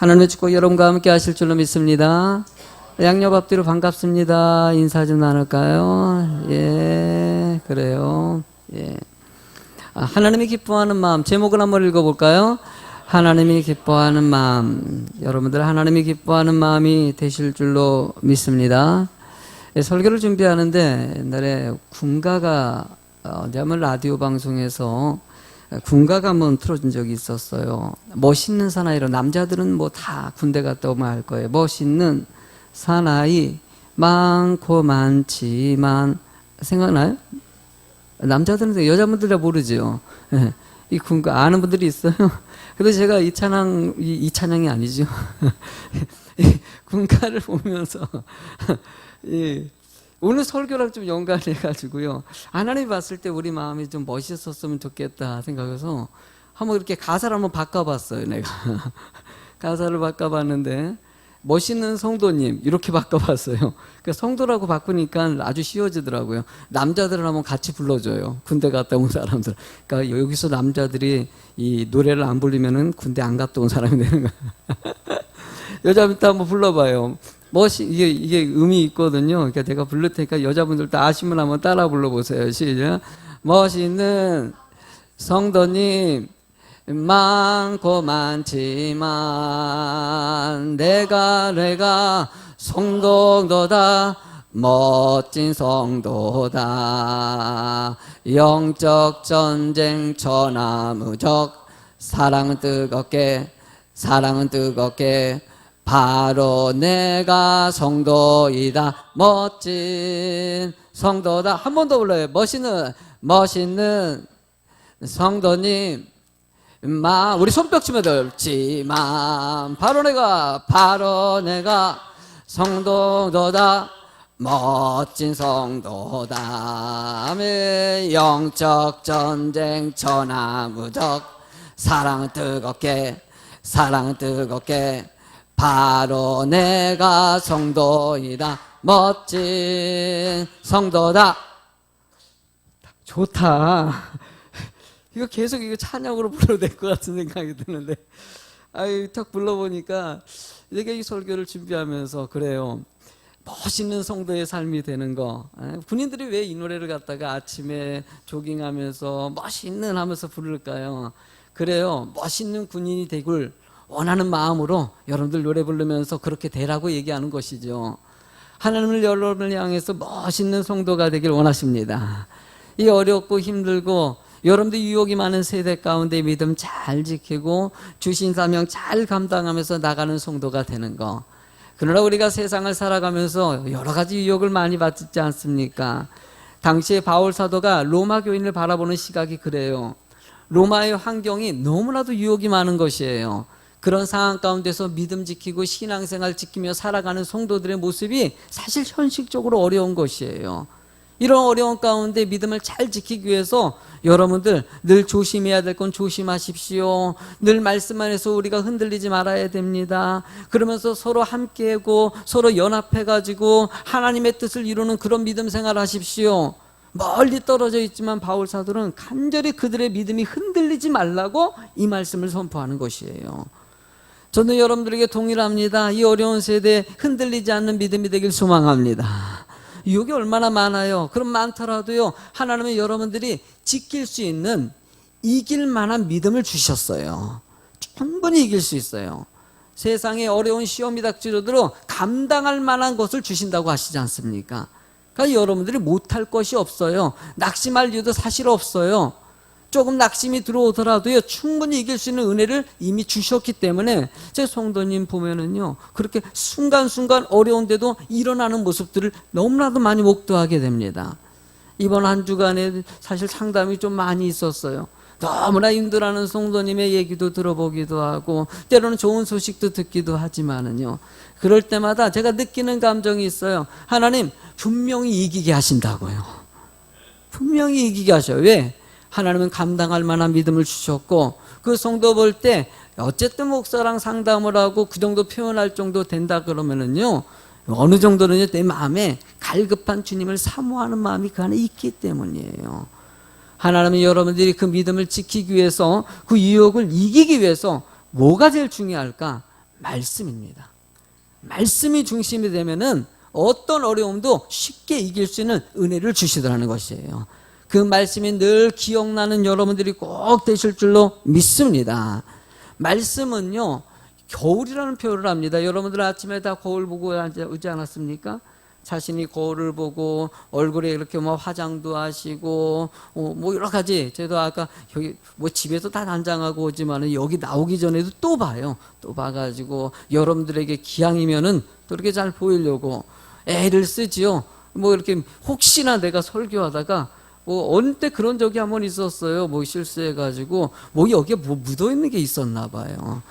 하나님의 축복 여러분과 함께 하실 줄로 믿습니다. 양옆 앞뒤로 반갑습니다. 인사 좀 나눌까요? 예, 그래요. 예. 하나님이 기뻐하는 마음, 제목을 한번 읽어볼까요? 하나님이 기뻐하는 마음. 여러분들 하나님이 기뻐하는 마음이 되실 줄로 믿습니다. 예, 설교를 준비하는데 옛날에 군가가 어디냐면 라디오 방송에서 군가가 한번 틀어준 적이 있었어요. 멋있는 사나이로, 남자들은 뭐 다 군대 갔다 오면 알 거예요. 멋있는 사나이 많고 많지만, 생각나요? 남자들은, 여자분들 다 모르죠. 예. 이 군가 아는 분들이 있어요. 그래서 제가 이 찬양이 아니죠. 이 군가를 보면서 오늘 설교랑 좀 연관해가지고요. 하나님이 봤을 때 우리 마음이 좀 멋있었으면 좋겠다 생각해서 한번 이렇게 가사를 한번 바꿔봤어요, 내가. 가사를 바꿔봤는데, 멋있는 성도님, 이렇게 바꿔봤어요. 그러니까 성도라고 바꾸니까 아주 쉬워지더라고요. 남자들은 한번 같이 불러줘요. 군대 갔다 온 사람들. 그러니까 여기서 남자들이 이 노래를 안 부르면은 군대 안 갔다 온 사람이 되는 거예요. 여자분도 한번 불러봐요. 이게 의미 있거든요. 그러니까 제가 부를 테니까 여자분들도 아시면 한번 따라 불러보세요. 시작. 멋있는 성도님, 많고 많지만 내가 성도다, 멋진 성도다. 영적 전쟁 천하무적, 사랑은 뜨겁게 바로 내가 성도이다. 멋진 성도다. 한 번 더 불러요. 멋있는 성도님, 우리 손뼉 치면 넓지만 바로 내가 성도다, 멋진 성도다. 아멘. 영적 전쟁 천하무적, 사랑은 뜨겁게 바로 내가 성도이다. 멋진 성도다. 좋다. 이거 계속 이거 찬양으로 불러도 될 것 같은 생각이 드는데, 탁 불러보니까 이게 이 설교를 준비하면서 그래요. 멋있는 성도의 삶이 되는 거. 군인들이 왜 이 노래를 갖다가 아침에 조깅하면서 멋있는 하면서 부를까요? 그래요. 멋있는 군인이 되길 원하는 마음으로 여러분들 노래 부르면서 그렇게 되라고 얘기하는 것이죠. 하나님을 여러분을 향해서 멋있는 성도가 되길 원하십니다. 이 어렵고 힘들고 여러분들 유혹이 많은 세대 가운데 믿음 잘 지키고 주신 사명 잘 감당하면서 나가는 성도가 되는 거. 그러나 우리가 세상을 살아가면서 여러 가지 유혹을 많이 받지 않습니까? 당시에 바울 사도가 로마 교인을 바라보는 시각이 그래요. 로마의 환경이 너무나도 유혹이 많은 것이에요. 그런 상황 가운데서 믿음 지키고 신앙생활 지키며 살아가는 성도들의 모습이 사실 현실적으로 어려운 것이에요. 이런 어려운 가운데 믿음을 잘 지키기 위해서 여러분들 늘 조심해야 될 건 조심하십시오. 늘 말씀 안에서 우리가 흔들리지 말아야 됩니다. 그러면서 서로 함께하고 서로 연합해가지고 하나님의 뜻을 이루는 그런 믿음 생활 하십시오. 멀리 떨어져 있지만 바울 사도는 간절히 그들의 믿음이 흔들리지 말라고 이 말씀을 선포하는 것이에요. 저는 여러분들에게 동일합니다. 이 어려운 세대에 흔들리지 않는 믿음이 되길 소망합니다. 유혹이 얼마나 많아요. 그럼 많더라도요, 하나님은 여러분들이 지킬 수 있는, 이길 만한 믿음을 주셨어요. 충분히 이길 수 있어요. 세상에 어려운 시험이 닥치더라도 감당할 만한 것을 주신다고 하시지 않습니까? 그러니까 여러분들이 못할 것이 없어요. 낙심할 이유도 사실 없어요. 조금 낙심이 들어오더라도요, 충분히 이길 수 있는 은혜를 이미 주셨기 때문에 제 성도님 보면은요, 그렇게 순간순간 어려운데도 일어나는 모습들을 너무나도 많이 목도하게 됩니다. 이번 한 주간에 사실 상담이 좀 많이 있었어요. 너무나 힘들어하는 성도님의 얘기도 들어보기도 하고 때로는 좋은 소식도 듣기도 하지만은요, 그럴 때마다 제가 느끼는 감정이 있어요. 하나님 분명히 이기게 하신다고요. 분명히 이기게 하셔요. 왜? 하나님은 감당할 만한 믿음을 주셨고, 그 성도 볼 때 어쨌든 목사랑 상담을 하고 그 정도 표현할 정도 된다 그러면은요, 어느 정도는요, 내 마음에 갈급한 주님을 사모하는 마음이 그 안에 있기 때문이에요. 하나님은 여러분들이 그 믿음을 지키기 위해서, 그 유혹을 이기기 위해서 뭐가 제일 중요할까? 말씀입니다. 말씀이 중심이 되면은 어떤 어려움도 쉽게 이길 수 있는 은혜를 주시더라는 것이에요. 그 말씀이 늘 기억나는 여러분들이 꼭 되실 줄로 믿습니다. 말씀은요, 거울이라는 표현을 합니다. 여러분들 아침에 다 거울 보고 오지 않았습니까? 자신이 거울을 보고 얼굴에 이렇게 뭐 화장도 하시고 뭐 여러 가지, 저도 아까 여기 뭐 집에서 다 단장하고 오지만은 여기 나오기 전에도 또 봐요. 또 봐가지고 여러분들에게 기왕이면은 또 이렇게 잘 보이려고 애를 쓰지요. 뭐 이렇게 혹시나 내가 설교하다가 뭐 어느 때 그런 적이 한 번 있었어요. 뭐 실수해가지고 뭐 여기에 뭐 묻어있는 게 있었나 봐요.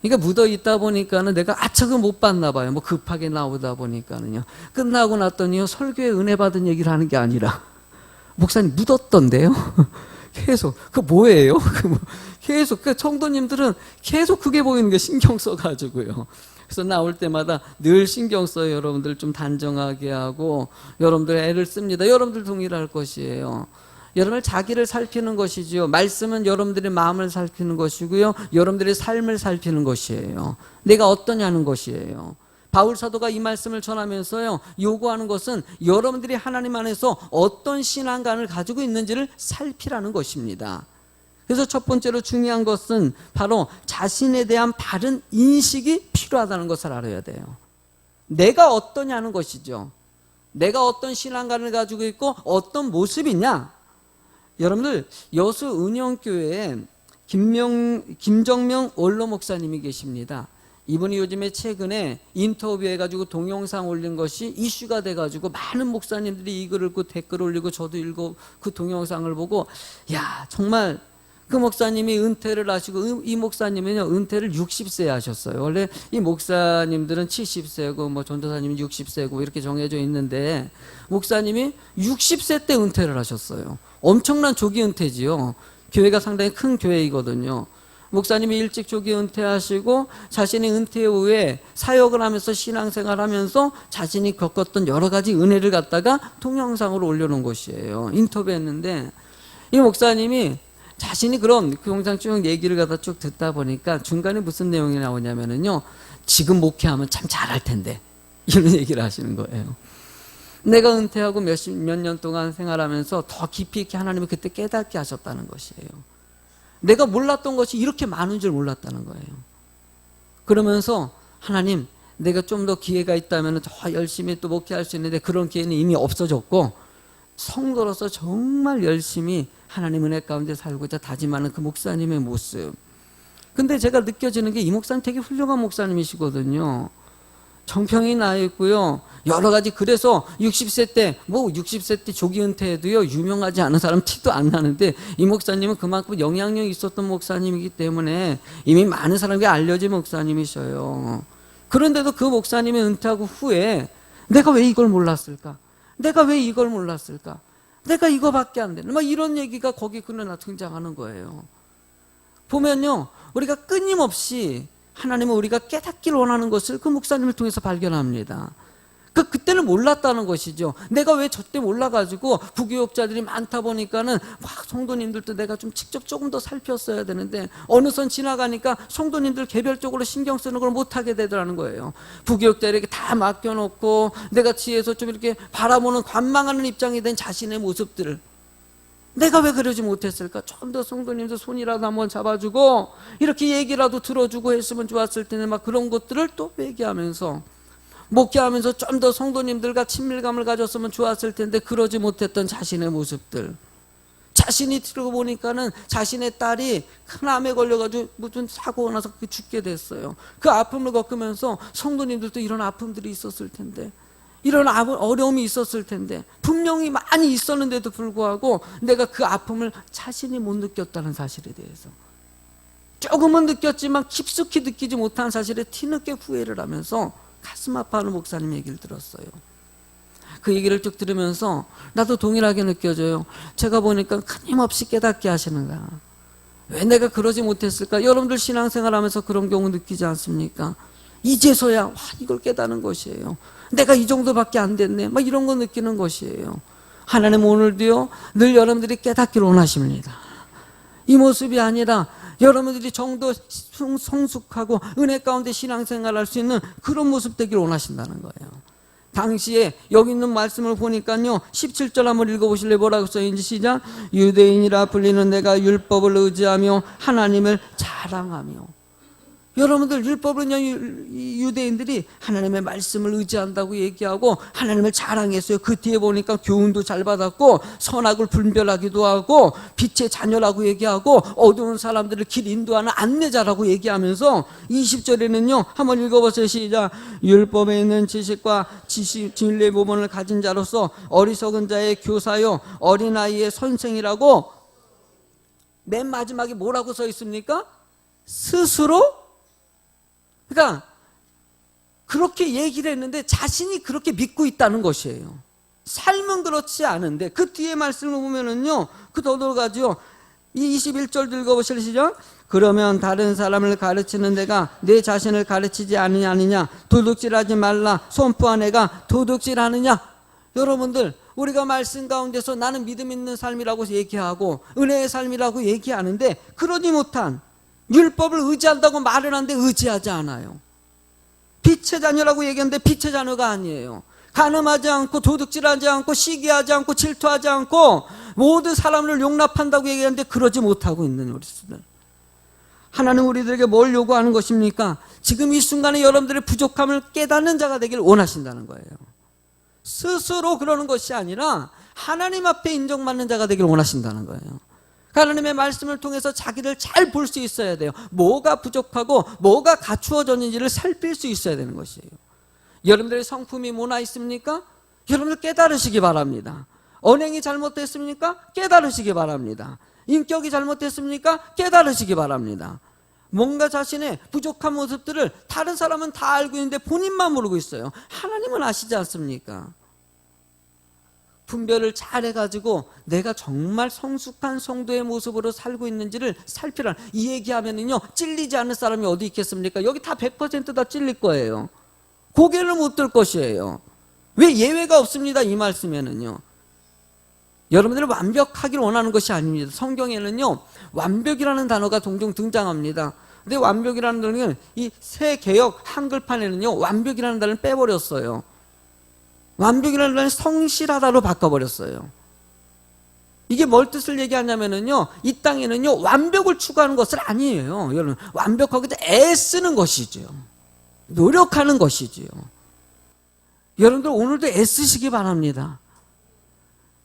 그러니까 묻어있다 보니까는 내가 아차그 못 봤나 봐요. 뭐 급하게 나오다 보니까는요. 끝나고 났더니요, 설교에 은혜 받은 얘기를 하는 게 아니라 목사님 묻었던데요. 계속 그 뭐예요? 계속 그 성도님들은 계속 그게 보이는 게 신경 써가지고요. 그래서 나올 때마다 늘 신경 써요. 여러분들 좀 단정하게 하고 여러분들 애를 씁니다. 여러분들 동일할 것이에요. 여러분들 자기를 살피는 것이지요. 말씀은 여러분들의 마음을 살피는 것이고요. 여러분들의 삶을 살피는 것이에요. 내가 어떠냐는 것이에요. 바울 사도가 이 말씀을 전하면서요, 요구하는 것은 여러분들이 하나님 안에서 어떤 신앙관을 가지고 있는지를 살피라는 것입니다. 그래서 첫 번째로 중요한 것은 바로 자신에 대한 바른 인식이 필요하다는 것을 알아야 돼요. 내가 어떠냐는 것이죠. 내가 어떤 신앙관을 가지고 있고 어떤 모습이냐. 여러분들 여수 은영교회에 김정명 원로 목사님이 계십니다. 이분이 요즘에 최근에 인터뷰해가지고 동영상 올린 것이 이슈가 돼가지고 많은 목사님들이 이 글을 읽고 댓글 올리고 저도 읽고 그 동영상을 보고, 야, 정말 그 목사님이 은퇴를 하시고, 이 목사님은요, 은퇴를 60세에 하셨어요. 원래 이 목사님들은 70세고 뭐 전도사님은 60세고 이렇게 정해져 있는데, 목사님이 60세 때 은퇴를 하셨어요. 엄청난 조기 은퇴지요. 교회가 상당히 큰 교회이거든요. 목사님이 일찍 조기 은퇴하시고 자신이 은퇴 후에 사역을 하면서 신앙생활 하면서 자신이 겪었던 여러 가지 은혜를 갖다가 동영상으로 올려놓은 것이에요. 인터뷰했는데 이 목사님이 자신이 그런 그 영상 쭉 얘기를 갖다 쭉 듣다 보니까 중간에 무슨 내용이 나오냐면은요, 지금 목회하면 참 잘할 텐데 이런 얘기를 하시는 거예요. 내가 은퇴하고 몇 년 동안 생활하면서 더 깊이 있게 하나님이 그때 깨닫게 하셨다는 것이에요. 내가 몰랐던 것이 이렇게 많은 줄 몰랐다는 거예요. 그러면서 하나님, 내가 좀 더 기회가 있다면 더 열심히 또 목회할 수 있는데 그런 기회는 이미 없어졌고, 성도로서 정말 열심히 하나님 은혜 가운데 살고자 다짐하는 그 목사님의 모습. 근데 제가 느껴지는 게 이 목사님 되게 훌륭한 목사님이시거든요. 정평이 나 있고요. 여러 가지, 그래서 60세 때, 뭐 60세 때 조기 은퇴해도요, 유명하지 않은 사람 티도 안 나는데 이 목사님은 그만큼 영향력이 있었던 목사님이기 때문에 이미 많은 사람에게 알려진 목사님이셔요. 그런데도 그 목사님이 은퇴하고 후에 내가 왜 이걸 몰랐을까? 내가 왜 이걸 몰랐을까? 내가 이거밖에 안 되는, 막 이런 얘기가 거기 그러나 등장하는 거예요. 보면요, 우리가 끊임없이 하나님은 우리가 깨닫기를 원하는 것을 그 목사님을 통해서 발견합니다. 그때는 몰랐다는 것이죠. 내가 왜 저때 몰라가지고 부교육자들이 많다 보니까는 성도님들도 내가 좀 직접 조금 더 살폈어야 되는데 어느 선 지나가니까 성도님들 개별적으로 신경 쓰는 걸 못하게 되더라는 거예요. 부교육자에게 다 맡겨놓고 내가 뒤에서 좀 이렇게 바라보는 관망하는 입장이 된 자신의 모습들을, 내가 왜 그러지 못했을까? 좀 더 성도님들 손이라도 한번 잡아주고 이렇게 얘기라도 들어주고 했으면 좋았을 텐데, 막 그런 것들을 또 얘기하면서 목회하면서 좀 더 성도님들과 친밀감을 가졌으면 좋았을 텐데 그러지 못했던 자신의 모습들. 자신이 들고 보니까는 자신의 딸이 큰 암에 걸려가지고 무슨 사고가 나서 죽게 됐어요. 그 아픔을 겪으면서 성도님들도 이런 아픔들이 있었을 텐데, 이런 어려움이 있었을 텐데, 분명히 많이 있었는데도 불구하고 내가 그 아픔을 자신이 못 느꼈다는 사실에 대해서, 조금은 느꼈지만 깊숙이 느끼지 못한 사실에 뒤늦게 후회를 하면서 가슴 아파하는 목사님 얘기를 들었어요. 그 얘기를 쭉 들으면서 나도 동일하게 느껴져요. 제가 보니까 끊임없이 깨닫게 하시는가. 왜 내가 그러지 못했을까? 여러분들 신앙생활 하면서 그런 경우 느끼지 않습니까? 이제서야 이걸 깨닫는 것이에요. 내가 이 정도밖에 안 됐네, 막 이런 거 느끼는 것이에요. 하나님 오늘도요, 늘 여러분들이 깨닫기를 원하십니다. 이 모습이 아니라 여러분들이 정도 성숙하고 은혜 가운데 신앙생활할 수 있는 그런 모습 되기를 원하신다는 거예요. 당시에 여기 있는 말씀을 보니까요, 17절 한번 읽어보실래요? 뭐라고 써있는지 시작. 유대인이라 불리는 내가 율법을 의지하며 하나님을 자랑하며. 여러분들 율법은요, 유대인들이 하나님의 말씀을 의지한다고 얘기하고 하나님을 자랑했어요. 그 뒤에 보니까 교훈도 잘 받았고 선악을 분별하기도 하고 빛의 자녀라고 얘기하고 어두운 사람들을 길 인도하는 안내자라고 얘기하면서 20절에는요 한번 읽어보세요. 시작. 율법에 있는 지식과 진리의 모범을 가진 자로서 어리석은 자의 교사요 어린아이의 선생이라고. 맨 마지막에 뭐라고 써 있습니까? 스스로. 그러니까 그렇게 얘기를 했는데 자신이 그렇게 믿고 있다는 것이에요. 삶은 그렇지 않은데 그 뒤에 말씀을 보면은요, 그 더더가지요. 이 21절 읽어보실 시작. 그러면 다른 사람을 가르치는 내가 내 자신을 가르치지 않느냐. 도둑질하지 말라 선포한 애가 도둑질하느냐. 여러분들, 우리가 말씀 가운데서 나는 믿음 있는 삶이라고 얘기하고 은혜의 삶이라고 얘기하는데 그러지 못한 율법을 의지한다고 말을 하는데 의지하지 않아요. 빛의 자녀라고 얘기하는데 빛의 자녀가 아니에요. 간음하지 않고 도둑질하지 않고 시기하지 않고 질투하지 않고 모든 사람을 용납한다고 얘기하는데 그러지 못하고 있는 우리들. 하나님 우리들에게 뭘 요구하는 것입니까? 지금 이 순간에 여러분들의 부족함을 깨닫는 자가 되길 원하신다는 거예요. 스스로 그러는 것이 아니라 하나님 앞에 인정받는 자가 되길 원하신다는 거예요. 하나님의 말씀을 통해서 자기를 잘 볼 수 있어야 돼요. 뭐가 부족하고 뭐가 갖추어졌는지를 살필 수 있어야 되는 것이에요. 여러분들의 성품이 뭐나 있습니까? 여러분들 깨달으시기 바랍니다. 언행이 잘못됐습니까? 깨달으시기 바랍니다. 인격이 잘못됐습니까? 깨달으시기 바랍니다. 뭔가 자신의 부족한 모습들을 다른 사람은 다 알고 있는데 본인만 모르고 있어요. 하나님은 아시지 않습니까? 분별을 잘 해가지고 내가 정말 성숙한 성도의 모습으로 살고 있는지를 살피라. 이 얘기하면은요, 찔리지 않는 사람이 어디 있겠습니까? 여기 다 100% 다 찔릴 거예요. 고개를 못 들 것이에요. 왜 예외가 없습니다. 이 말씀에는요. 여러분들은 완벽하기를 원하는 것이 아닙니다. 성경에는요, 완벽이라는 단어가 종종 등장합니다. 근데 완벽이라는 단어는 이 새 개역 한글판에는요, 완벽이라는 단어를 빼버렸어요. 완벽이라는 단어를 성실하다로 바꿔버렸어요. 이게 뭘 뜻을 얘기하냐면은요, 이 땅에는요, 완벽을 추구하는 것은 아니에요. 여러분, 완벽하고 애쓰는 것이죠. 노력하는 것이지요. 여러분들 오늘도 애쓰시기 바랍니다.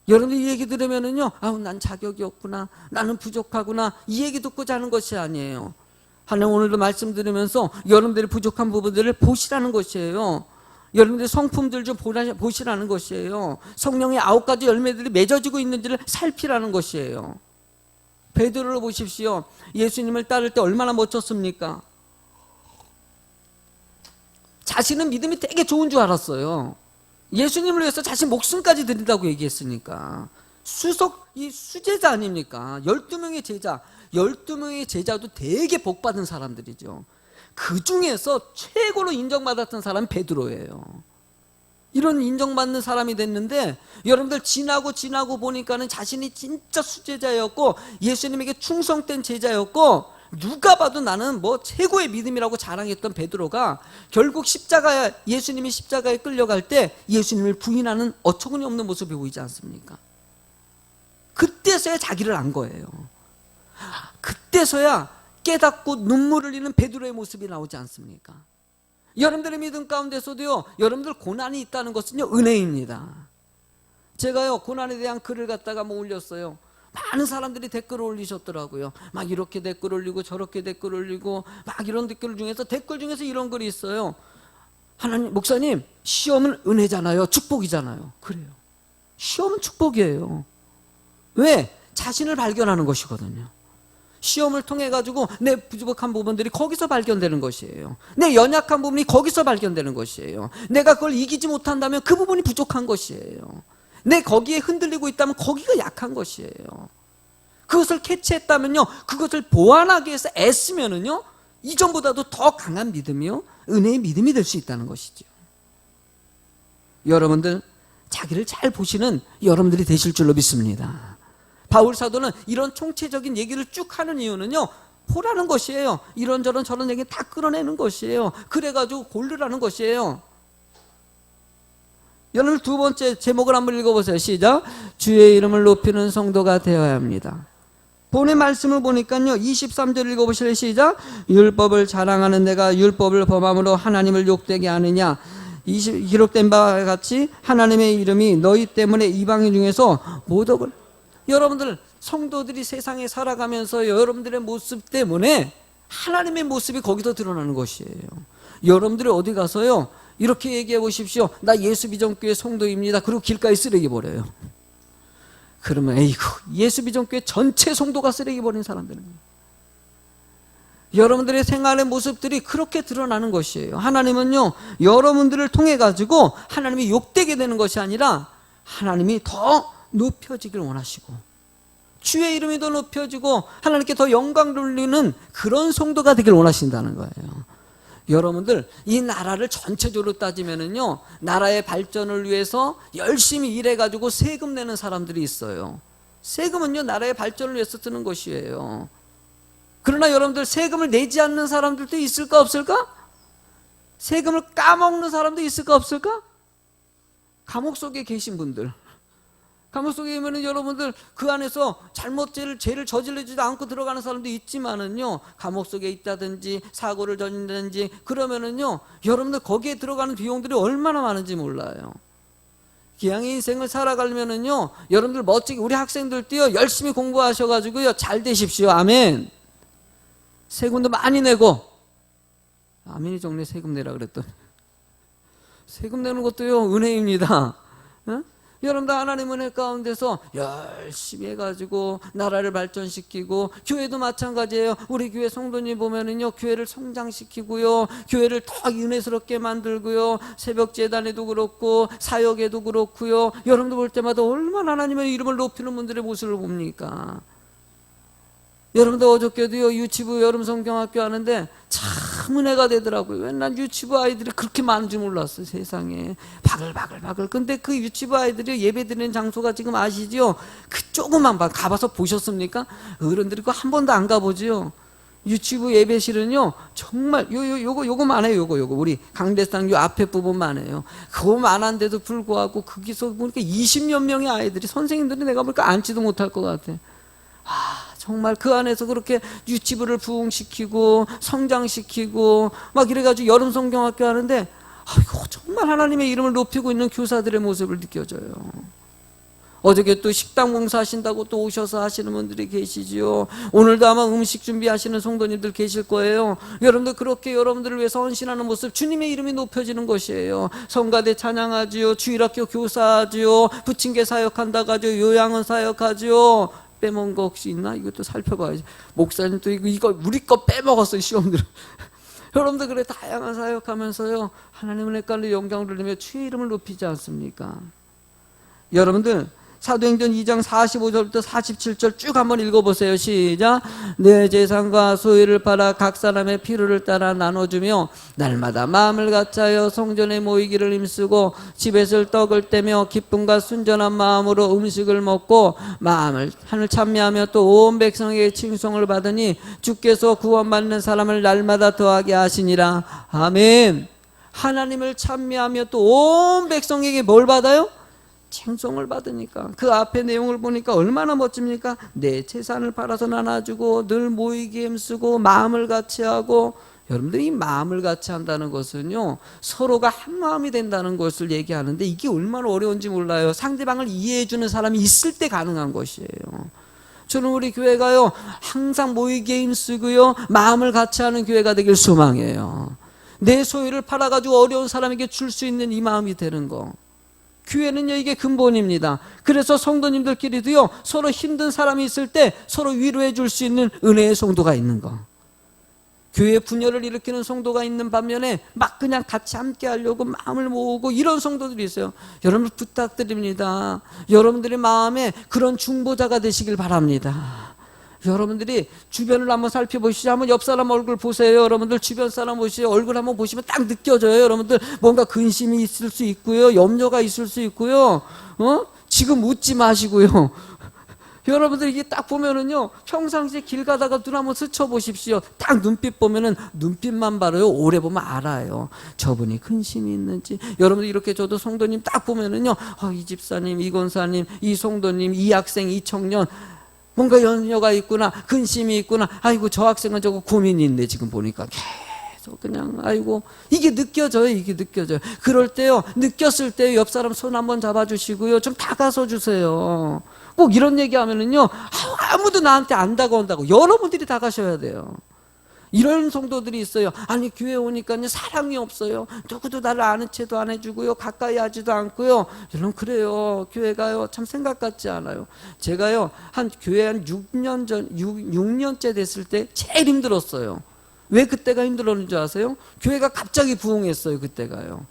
여러분들 이 얘기 들으면은요, 난 자격이 없구나, 나는 부족하구나, 이 얘기 듣고자 하는 것이 아니에요. 하나님 오늘도 말씀 들으면서 여러분들의 부족한 부분들을 보시라는 것이에요. 여러분들의 성품들 좀 보시라는 것이에요. 성령의 9가지 열매들이 맺어지고 있는지를 살피라는 것이에요. 베드로를 보십시오. 예수님을 따를 때 얼마나 멋졌습니까? 자신은 믿음이 되게 좋은 줄 알았어요. 예수님을 위해서 자신 목숨까지 드린다고 얘기했으니까. 이 수제자 아닙니까? 12명의 제자. 12명의 제자도 되게 복받은 사람들이죠. 그 중에서 최고로 인정받았던 사람은 베드로예요. 이런 인정받는 사람이 됐는데 여러분들 지나고 보니까는 자신이 진짜 수제자였고 예수님에게 충성된 제자였고 누가 봐도 나는 뭐 최고의 믿음이라고 자랑했던 베드로가 결국 예수님이 십자가에 끌려갈 때 예수님을 부인하는 어처구니 없는 모습이 보이지 않습니까? 그때서야 자기를 안 거예요. 그때서야 깨닫고 눈물을 흘리는 베드로의 모습이 나오지 않습니까? 여러분들의 믿음 가운데서도요, 여러분들 고난이 있다는 것은요, 은혜입니다. 제가요, 고난에 대한 글을 갖다가 올렸어요. 많은 사람들이 댓글을 올리셨더라고요. 막 이렇게 댓글 올리고 저렇게 댓글 올리고 막 이런 댓글 중에서 이런 글이 있어요. 하나님, 목사님, 시험은 은혜잖아요. 축복이잖아요. 그래요. 시험은 축복이에요. 왜? 자신을 발견하는 것이거든요. 시험을 통해 가지고 내 부족한 부분들이 거기서 발견되는 것이에요. 내 연약한 부분이 거기서 발견되는 것이에요. 내가 그걸 이기지 못한다면 그 부분이 부족한 것이에요. 내 거기에 흔들리고 있다면 거기가 약한 것이에요. 그것을 캐치했다면요, 그것을 보완하기 위해서 애쓰면은요, 이전보다도 더 강한 믿음이요, 은혜의 믿음이 될 수 있다는 것이죠. 여러분들 자기를 잘 보시는 여러분들이 되실 줄로 믿습니다. 바울 사도는 이런 총체적인 얘기를 쭉 하는 이유는요, 보라는 것이에요. 이런저런 저런 얘기 다 끌어내는 것이에요. 그래가지고 고르라는 것이에요. 여러분, 두 번째 제목을 한번 읽어보세요. 시작. 주의 이름을 높이는 성도가 되어야 합니다. 본의 말씀을 보니까요, 23절 읽어보실래요? 시작. 율법을 자랑하는 내가 율법을 범함으로 하나님을 욕되게 하느냐. 기록된 바와 같이 하나님의 이름이 너희 때문에 이방인 중에서 모독을. 여러분들, 성도들이 세상에 살아가면서 여러분들의 모습 때문에 하나님의 모습이 거기서 드러나는 것이에요. 여러분들이 어디 가서요, 이렇게 얘기해 보십시오. 나 예수비전교회 성도입니다. 그리고 길가에 쓰레기 버려요. 그러면 에이구, 예수비전교회 전체 성도가 쓰레기 버린 사람들은, 여러분들의 생활의 모습들이 그렇게 드러나는 것이에요. 하나님은요, 여러분들을 통해 가지고 하나님이 욕되게 되는 것이 아니라 하나님이 더 높여지길 원하시고, 주의 이름이 더 높여지고 하나님께 더 영광 돌리는 그런 성도가 되길 원하신다는 거예요. 여러분들, 이 나라를 전체적으로 따지면은요, 나라의 발전을 위해서 열심히 일해가지고 세금 내는 사람들이 있어요. 세금은요, 나라의 발전을 위해서 쓰는 것이에요. 그러나 여러분들, 세금을 내지 않는 사람들도 있을까 없을까? 세금을 까먹는 사람도 있을까 없을까? 감옥 속에 계신 분들, 감옥 속에 있으면 여러분들 그 안에서 죄를 저지르지도 않고 들어가는 사람도 있지만은요, 감옥 속에 있다든지 사고를 저진다든지 그러면은요, 여러분들 거기에 들어가는 비용들이 얼마나 많은지 몰라요. 기왕의 인생을 살아가려면은요, 여러분들 멋지게, 우리 학생들도요, 열심히 공부하셔가지고요, 잘 되십시오. 아멘. 세금도 많이 내고, 아멘이 정례 세금 내라 그랬더니, 세금 내는 것도요, 은혜입니다. 어? 여러분들, 하나님 은혜 가운데서 열심히 해가지고 나라를 발전시키고, 교회도 마찬가지예요. 우리 교회 성도님 보면은요, 교회를 성장시키고요, 교회를 더 은혜스럽게 만들고요, 새벽 재단에도 그렇고 사역에도 그렇고요, 여러분들 볼 때마다 얼마나 하나님의 이름을 높이는 분들의 모습을 봅니까? 여러분들, 어저께도요, 유치부 여름 성경학교 하는데 참 은혜가 되더라고요. 왜? 난 유치부 아이들이 그렇게 많은 줄 몰랐어요. 세상에 바글바글. 근데 그 유치부 아이들이 예배 드리는 장소가 지금 아시죠? 그 조그만 방 가봐서 보셨습니까? 어른들이 그거 한 번도 안 가보지요. 유치부 예배실은요, 정말 요거만 해요. 요거 우리 강대상 요 앞에 부분만 해요. 그거만 한데도 불구하고 거기서 보니까 20여 명의 아이들이, 선생님들이 내가 보니까 앉지도 못할 것 같아. 정말 그 안에서 그렇게 유치부를 부흥시키고 성장시키고 막 이래가지고 여름 성경학교 하는데, 이거 정말 하나님의 이름을 높이고 있는 교사들의 모습을 느껴져요. 어저께 또 식당 봉사하신다고 또 오셔서 하시는 분들이 계시지요. 오늘도 아마 음식 준비하시는 성도님들 계실 거예요. 여러분들, 그렇게 여러분들을 위해서 헌신하는 모습, 주님의 이름이 높여지는 것이에요. 성가대 찬양하지요, 주일학교 교사하지요, 부침개 사역한다고 하죠, 요양원 사역하지요. 빼먹은 거 혹시 있나? 이것도 살펴봐야지. 목사님 또 이거 우리 거 빼먹었어요, 시험들. 여러분들, 그래 다양한 사역하면서요, 하나님의 은혜깔로 영광을 돌리며 주의 이름을 높이지 않습니까? 여러분들, 사도행전 2장 45절부터 47절 쭉 한번 읽어보세요. 시작. 내 재산과 소유를 팔아 각 사람의 필요를 따라 나눠주며 날마다 마음을 같이하여 성전에 모이기를 힘쓰고 집에서 떡을 떼며 기쁨과 순전한 마음으로 음식을 먹고 마음을 찬미하며 또 온 백성에게 칭송을 받으니 주께서 구원받는 사람을 날마다 더하게 하시니라. 아멘. 하나님을 찬미하며 또 온 백성에게 뭘 받아요? 칭송을 받으니까. 그 앞에 내용을 보니까 얼마나 멋집니까? 내 재산을 팔아서 나눠주고 늘 모이기 힘쓰고 마음을 같이하고. 여러분들, 이 마음을 같이 한다는 것은요, 서로가 한 마음이 된다는 것을 얘기하는데, 이게 얼마나 어려운지 몰라요. 상대방을 이해해주는 사람이 있을 때 가능한 것이에요. 저는 우리 교회가요, 항상 모이기에 힘쓰고요, 마음을 같이 하는 교회가 되길 소망해요. 내 소유를 팔아가지고 어려운 사람에게 줄 수 있는 이 마음이 되는 거. 교회는요, 이게 근본입니다. 그래서 성도님들끼리도요, 서로 힘든 사람이 있을 때 서로 위로해 줄 수 있는 은혜의 성도가 있는 거. 교회 분열을 일으키는 성도가 있는 반면에 막 그냥 같이 함께 하려고 마음을 모으고 이런 성도들이 있어요. 여러분, 부탁드립니다. 여러분들의 마음에 그런 중보자가 되시길 바랍니다. 여러분들이 주변을 한번 살펴보시죠. 한번 옆 사람 얼굴 보세요. 여러분들 주변 사람 보시죠. 얼굴 한번 보시면 딱 느껴져요. 여러분들, 뭔가 근심이 있을 수 있고요, 염려가 있을 수 있고요. 지금 웃지 마시고요. 여러분들 이게 딱 보면은요, 평상시에 길 가다가 눈 한번 스쳐 보십시오. 딱 눈빛 보면은 눈빛만 봐도요, 오래 보면 알아요. 저분이 근심이 있는지. 여러분들 이렇게 저도 성도님 딱 보면은요, 이 집사님, 이 권사님, 이 성도님, 이 학생, 이 청년, 뭔가 연려가 있구나, 근심이 있구나. 아이고, 저 학생은 저거 고민이 있네, 지금 보니까. 계속 그냥, 아이고, 이게 느껴져요, 이게 느껴져요. 그럴 때요, 느꼈을 때 옆 사람 손 한번 잡아주시고요, 좀 다가서 주세요. 꼭 이런 얘기 하면은요, 아무도 나한테 안 다가온다고. 여러분들이 다가셔야 돼요. 이런 성도들이 있어요. 아니, 교회 오니까요, 사랑이 없어요. 누구도 나를 아는 채도 안 해주고요, 가까이 하지도 않고요. 여러분, 그래요. 교회가요, 참 생각 같지 않아요. 제가요, 교회 한 6년째 됐을 때 제일 힘들었어요. 왜 그때가 힘들었는지 아세요? 교회가 갑자기 부흥했어요, 그때가요.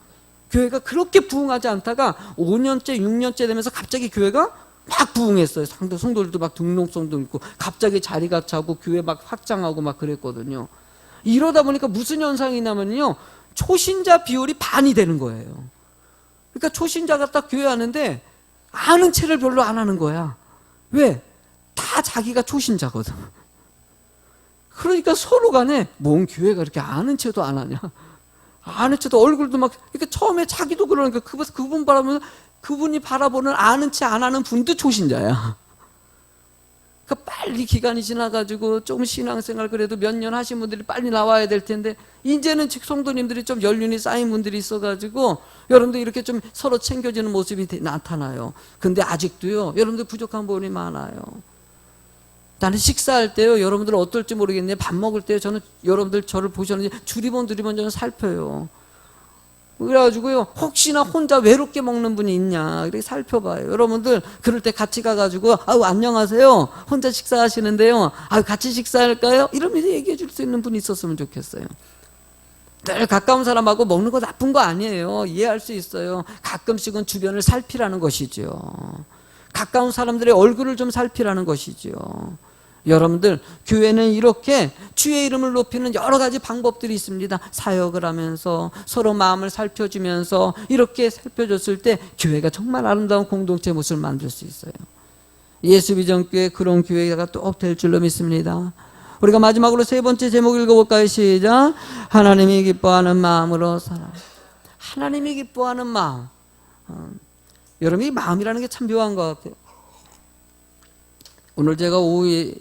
교회가 그렇게 부흥하지 않다가 5년째, 6년째 되면서 갑자기 교회가 막 부흥했어요. 성도들도 막 등록성도 있고 갑자기 자리가 차고 교회 막 확장하고 막 그랬거든요. 이러다 보니까 무슨 현상이 나면요, 초신자 비율이 반이 되는 거예요. 그러니까 초신자가 딱 교회 하는데 아는 체를 별로 안 하는 거야. 왜? 다 자기가 초신자거든. 그러니까 서로 간에 뭔 교회가 이렇게 아는 체도 안 하냐. 아는 체도 얼굴도 막, 그러니까 처음에 자기도 그러니까 그분 바라보면 그분이 바라보는 아는 체 안 하는 분도 초신자야. 그러니까 빨리 기간이 지나가지고 조금 신앙생활 그래도 몇 년 하신 분들이 빨리 나와야 될 텐데, 이제는 성도님들이 좀 연륜이 쌓인 분들이 있어가지고 여러분들 이렇게 좀 서로 챙겨주는 모습이 나타나요. 근데 아직도요, 여러분들 부족한 부분이 많아요. 나는 식사할 때요, 여러분들 어떨지 모르겠는데 밥 먹을 때요, 저는 여러분들 저를 보셨는지 두리번 저는 살펴요. 그래가지고요, 혹시나 혼자 외롭게 먹는 분이 있냐 이렇게 살펴봐요. 여러분들 그럴 때 같이 가가지고 안녕하세요, 혼자 식사하시는데요, 같이 식사할까요? 이러면서 얘기해 줄 수 있는 분이 있었으면 좋겠어요. 늘 가까운 사람하고 먹는 거 나쁜 거 아니에요. 이해할 수 있어요. 가끔씩은 주변을 살피라는 것이죠. 가까운 사람들의 얼굴을 좀 살피라는 것이죠. 여러분들, 교회는 이렇게 주의 이름을 높이는 여러 가지 방법들이 있습니다. 사역을 하면서 서로 마음을 살펴주면서 이렇게 살펴줬을 때 교회가 정말 아름다운 공동체 모습을 만들 수 있어요. 예수비전교회 그런 교회가 또 될 줄로 믿습니다. 우리가 마지막으로 세 번째 제목 읽어볼까요? 시작. 하나님이 기뻐하는 마음으로 살아. 하나님이 기뻐하는 마음. 여러분, 이 마음이라는 게 참 묘한 것 같아요. 오늘 제가 오후에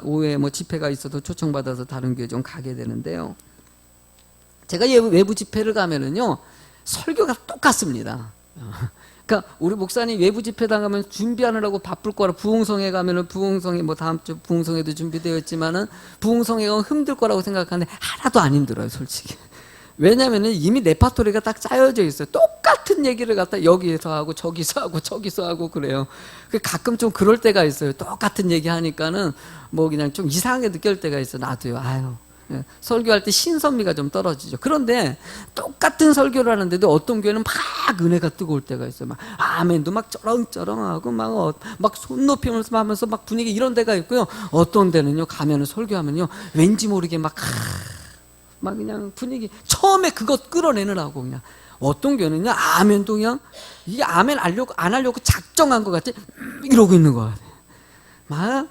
오후에 집회가 있어도 초청받아서 다른 교회 좀 가게 되는데요. 제가 외부 집회를 가면은요, 설교가 똑같습니다. 그러니까 우리 목사님 외부 집회 당하면 준비하느라고 바쁠 거라, 부흥성에 가면은 부흥성에 다음 주 부흥성에도 준비되어 있지만은 부흥성에 가면 힘들 거라고 생각하는데 하나도 안 힘들어요, 솔직히. 왜냐면은 이미 레파토리가 딱 짜여져 있어요. 똑같은 얘기를 갖다 여기에서 하고 저기서 하고 저기서 하고 그래요. 가끔 좀 그럴 때가 있어요. 똑같은 얘기 하니까는 그냥 좀 이상하게 느낄 때가 있어요. 나도요. 설교할 때 신선미가 좀 떨어지죠. 그런데 똑같은 설교를 하는데도 어떤 교회는 막 은혜가 뜨거울 때가 있어요. 막 아멘도 막 쩌렁쩌렁하고 막 손 높이면서 하면서 막 분위기 이런 데가 있고요. 어떤 데는요, 가면은 설교하면요, 왠지 모르게 막 그냥 분위기 처음에 그것 끌어내느라고 그냥, 어떤 교회는요, 아멘도 그냥 이게 아멘 안 하려고 작정한 것 같지 이러고 있는 거 같아요.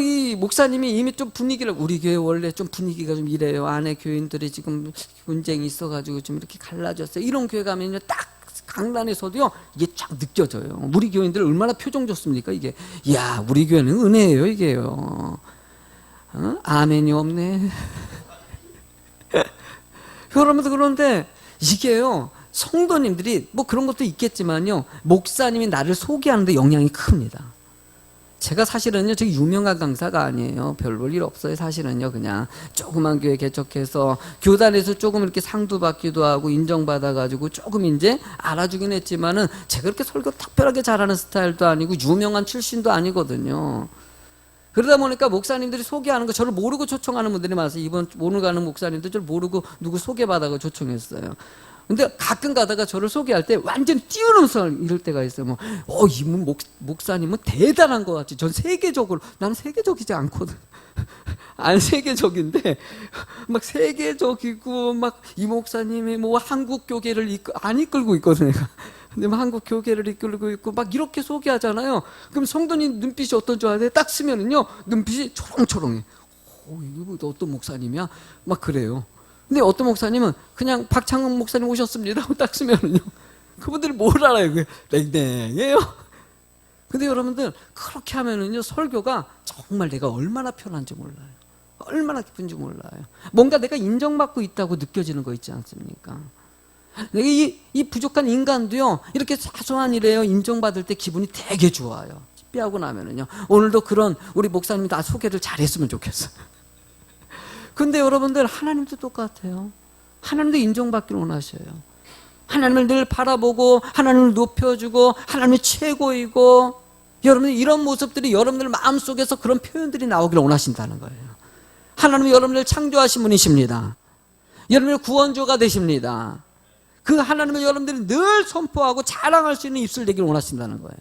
이 목사님이 이미 좀 분위기를, 우리 교회 원래 좀 분위기가 좀 이래요. 안에 교인들이 지금 분쟁이 있어가지고 좀 이렇게 갈라졌어요. 이런 교회 가면요, 딱 강단에서도요, 이게 쫙 느껴져요. 우리 교인들 얼마나 표정 좋습니까? 이게, 이야, 우리 교회는 은혜예요, 이게요. 아멘이 없네. 여러분들, 그런데 이게요, 성도님들이 그런 것도 있겠지만요, 목사님이 나를 소개하는데 영향이 큽니다. 제가 사실은요, 저기 유명한 강사가 아니에요. 별 볼 일 없어요. 사실은요, 그냥 조그만 교회 개척해서 교단에서 조금 이렇게 상도 받기도 하고 인정받아가지고 조금 이제 알아주긴 했지만은 제가 그렇게 설교 특별하게 잘하는 스타일도 아니고 유명한 출신도 아니거든요. 그러다 보니까 목사님들이 소개하는 거 저를 모르고 초청하는 분들이 많아서, 이번 오늘 가는 목사님도 저를 모르고 누구 소개받아가 초청했어요. 근데 가끔 가다가 저를 소개할 때 완전 뛰어넘어서 이럴 때가 있어요. 이분 목사님은 대단한 것 같지. 전 세계적으로, 난 세계적이지 않거든. 안 세계적인데, 세계적이고, 이 목사님이 한국 교계를 안 이끌고 있거든, 내가. 근데 막 한국 교계를 이끌고 있고 막 이렇게 소개하잖아요. 그럼 성도님 눈빛이 어떤 줄 알아요? 딱 쓰면은요, 눈빛이 초롱초롱해. 이거 뭐 어떤 목사님이야? 막 그래요. 근데 어떤 목사님은 그냥 박창훈 목사님 오셨습니다. 딱 쓰면은요, 그분들이 뭘 알아요? 그게 랭랭해요. 근데 여러분들, 그렇게 하면은요, 설교가 정말 내가 얼마나 편한지 몰라요. 얼마나 기쁜지 몰라요. 뭔가 내가 인정받고 있다고 느껴지는 거 있지 않습니까? 내가 이 부족한 인간도요, 이렇게 사소한 일에요, 인정받을 때 기분이 되게 좋아요. 집회하고 나면은요, 오늘도 그런 우리 목사님 다 소개를 잘했으면 좋겠어요. 근데 여러분들, 하나님도 똑같아요. 하나님도 인정받기를 원하셔요. 하나님을 늘 바라보고, 하나님을 높여주고, 하나님이 최고이고, 여러분들 이런 모습들이 여러분들 마음속에서 그런 표현들이 나오기를 원하신다는 거예요. 하나님이 여러분을 창조하신 분이십니다. 여러분의 구원주가 되십니다. 그 하나님을 여러분들이 늘 선포하고 자랑할 수 있는 입술 되기를 원하신다는 거예요.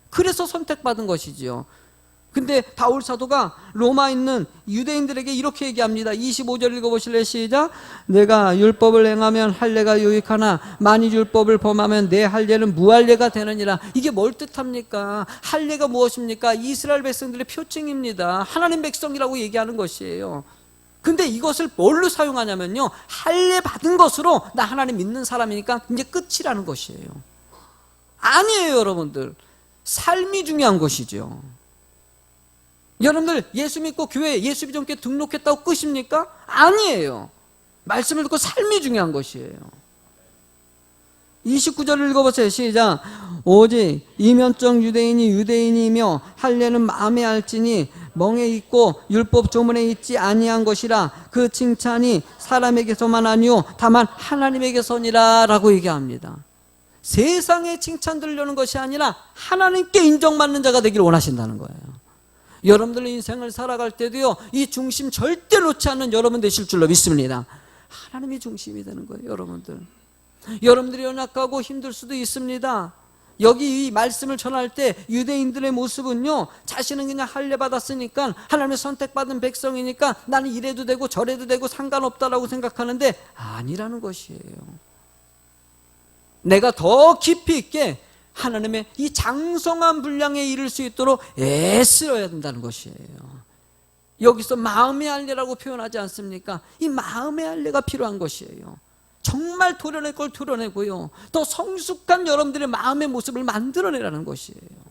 그래서 선택받은 것이지요. 근데 바울 사도가 로마에 있는 유대인들에게 이렇게 얘기합니다. 25절 읽어보실래요? 시작. 내가 율법을 행하면 할례가 유익하나 만일 율법을 범하면 내 할례는 무할례가 되느니라. 이게 뭘 뜻합니까? 할례가 무엇입니까? 이스라엘 백성들의 표징입니다. 하나님 백성이라고 얘기하는 것이에요. 근데 이것을 뭘로 사용하냐면요, 할례 받은 것으로 나 하나님 믿는 사람이니까 이제 끝이라는 것이에요. 아니에요, 여러분들. 삶이 중요한 것이죠. 여러분들 예수 믿고 교회에 예수 비전교회 등록했다고 끝입니까? 아니에요. 말씀을 듣고 삶이 중요한 것이에요. 29절을 읽어보세요. 시작. 오직 이면적 유대인이 유대인이며 할례는 마음에 알지니 멍에 있고 율법 조문에 있지 아니한 것이라 그 칭찬이 사람에게서만 아니요 다만 하나님에게서니라 라고 얘기합니다. 세상에 칭찬 들려는 것이 아니라 하나님께 인정받는 자가 되기를 원하신다는 거예요. 여러분들 인생을 살아갈 때도요, 이 중심 절대 놓지 않는 여러분 되실 줄로 믿습니다. 하나님이 중심이 되는 거예요, 여러분들. 여러분들이 연약하고 힘들 수도 있습니다. 여기 이 말씀을 전할 때 유대인들의 모습은요, 자신은 그냥 할례 받았으니까 하나님의 선택받은 백성이니까 나는 이래도 되고 저래도 되고 상관없다라고 생각하는데 아니라는 것이에요. 내가 더 깊이 있게 하나님의 이 장성한 분량에 이를 수 있도록 애쓰어야 된다는 것이에요. 여기서 마음의 할례라고 표현하지 않습니까? 이 마음의 할례가 필요한 것이에요. 정말 도려낼 걸 도려내고요, 더 성숙한 여러분들의 마음의 모습을 만들어내라는 것이에요.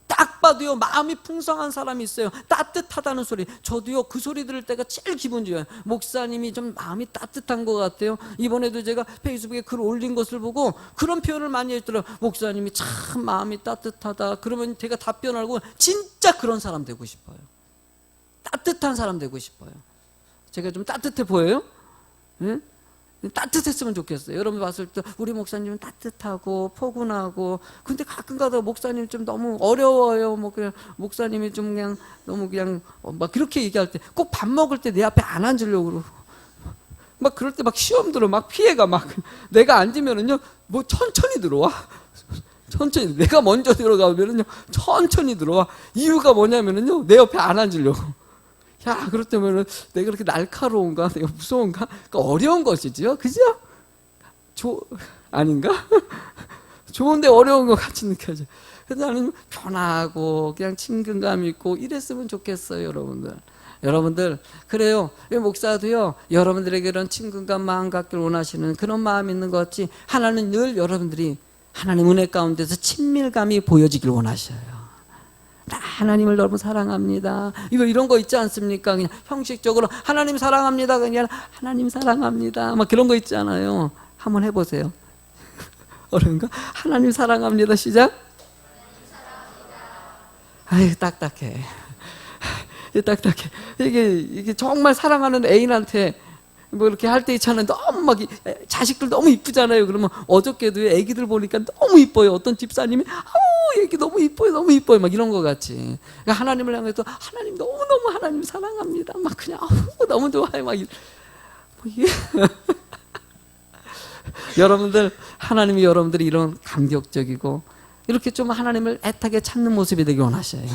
딱 봐도요, 마음이 풍성한 사람이 있어요. 따뜻하다는 소리. 저도요, 그 소리 들을 때가 제일 기분 좋아요. 목사님이 좀 마음이 따뜻한 것 같아요. 이번에도 제가 페이스북에 글 올린 것을 보고 그런 표현을 많이 했더라고요. 목사님이 참 마음이 따뜻하다. 그러면 제가 답변하고 진짜 그런 사람 되고 싶어요. 따뜻한 사람 되고 싶어요. 제가 좀 따뜻해 보여요? 네? 따뜻했으면 좋겠어요. 여러분 봤을 때 우리 목사님은 따뜻하고 포근하고, 근데 가끔 가다 목사님 좀 너무 어려워요. 뭐 그냥 목사님이 좀 그냥 너무 그냥 막 그렇게 얘기할 때 꼭 밥 먹을 때 내 앞에 안 앉으려고 그러고, 막 그럴 때 막 시험 들어, 막 피해가 막 내가 앉으면은요, 뭐 천천히 들어와. 천천히, 내가 먼저 들어가면은요 천천히 들어와. 이유가 뭐냐면은요, 내 옆에 안 앉으려고. 야, 그럴 때면은 내가 그렇게 날카로운가? 내가 무서운가? 그러니까 어려운 것이죠. 그죠? 아닌가? 좋은데 어려운 것 같이 느껴져. 그래서 나는 편하고 그냥 친근감 있고 이랬으면 좋겠어요, 여러분들. 여러분들, 그래요. 목사도요, 여러분들에게 그런 친근감 마음 갖기를 원하시는 그런 마음이 있는 것 같이 하나는 늘 여러분들이 하나님 은혜 가운데서 친밀감이 보여지길 원하셔요. 하나님을 너무 사랑합니다. 이런 거 있지 않습니까? 그냥 형식적으로 하나님 사랑합니다. 그냥 하나님 사랑합니다. 막 그런 거 있잖아요. 한번 해보세요. 어려운가? 하나님 사랑합니다. 시작. 아유, 딱딱해. 딱딱해. 이게 정말 사랑하는 애인한테 뭐 이렇게 할 때 있잖아요. 너무 막 자식들 너무 이쁘잖아요. 그러면 어저께도 애기들 보니까 너무 이뻐요. 어떤 집사님이 애기 너무 이뻐요, 너무 이뻐요, 막 이런 거 같이. 그러니까 하나님을 향해서 하나님 너무 하나님 사랑합니다. 막 그냥 너무 좋아요, 막 여러분들, 하나님이 여러분들이 이런 감격적이고 이렇게 좀 하나님을 애타게 찾는 모습이 되길 원하셔요.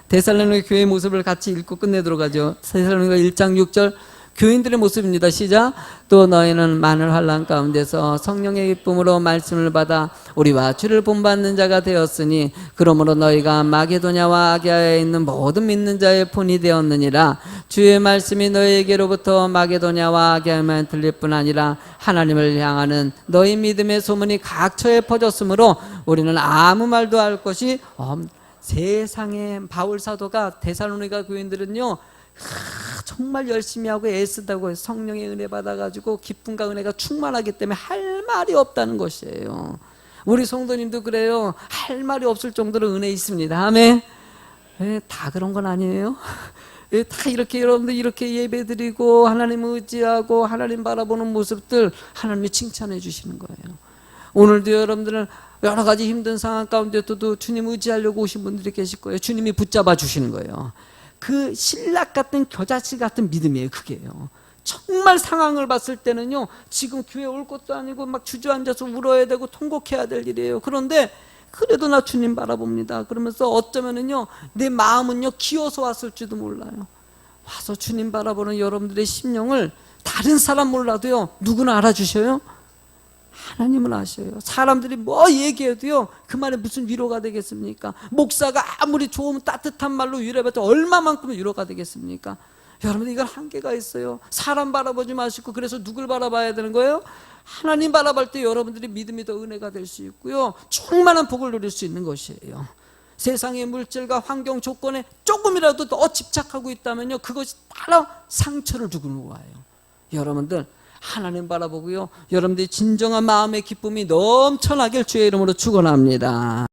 데살로니가 교회의 모습을 같이 읽고 끝내도록 하죠. 데살로니가 1장 6절. 교인들의 모습입니다. 시작. 또 너희는 많은 환난 가운데서 성령의 기쁨으로 말씀을 받아 우리와 주를 본받는 자가 되었으니 그러므로 너희가 마게도냐와 아기야에 있는 모든 믿는 자의 본이 되었느니라. 주의 말씀이 너희에게로부터 마게도냐와 아기야에만 들릴 뿐 아니라 하나님을 향하는 너희 믿음의 소문이 각처에 퍼졌으므로 우리는 아무 말도 할 것이 세상에 바울 사도가 데살로니가 교인들은요 정말 열심히 하고 애쓰다고 성령의 은혜 받아가지고 기쁨과 은혜가 충만하기 때문에 할 말이 없다는 것이에요. 우리 성도님도 그래요. 할 말이 없을 정도로 은혜 있습니다. 아멘. 다 그런 건 아니에요. 다 이렇게 여러분들 이렇게 예배드리고 하나님 의지하고 하나님 바라보는 모습들 하나님이 칭찬해 주시는 거예요. 오늘도 여러분들은 여러 가지 힘든 상황 가운데도 주님 의지하려고 오신 분들이 계실 거예요. 주님이 붙잡아 주시는 거예요. 그 신락 같은 겨자씨 같은 믿음이에요. 그게요. 정말 상황을 봤을 때는요 지금 교회 올 것도 아니고 막 주저앉아서 울어야 되고 통곡해야 될 일이에요. 그런데 그래도 나 주님 바라봅니다 그러면서 어쩌면은요 내 마음은요 기어서 왔을지도 몰라요. 와서 주님 바라보는 여러분들의 심령을 다른 사람 몰라도요 누구나 알아주셔요? 하나님은 아셔요. 사람들이 뭐 얘기해도요 그 말에 무슨 위로가 되겠습니까? 목사가 아무리 좋은 따뜻한 말로 위로해봐도 얼마만큼 위로가 되겠습니까? 여러분 이건 한계가 있어요. 사람 바라보지 마시고 그래서 누굴 바라봐야 되는 거예요? 하나님 바라볼 때 여러분들이 믿음이 더 은혜가 될 수 있고요 충만한 복을 누릴 수 있는 것이에요. 세상의 물질과 환경 조건에 조금이라도 더 집착하고 있다면요 그것이 따라 상처를 주고 와요. 여러분들 하나님 바라보고요 여러분들이 진정한 마음의 기쁨이 넘쳐나길 주의 이름으로 축원합니다.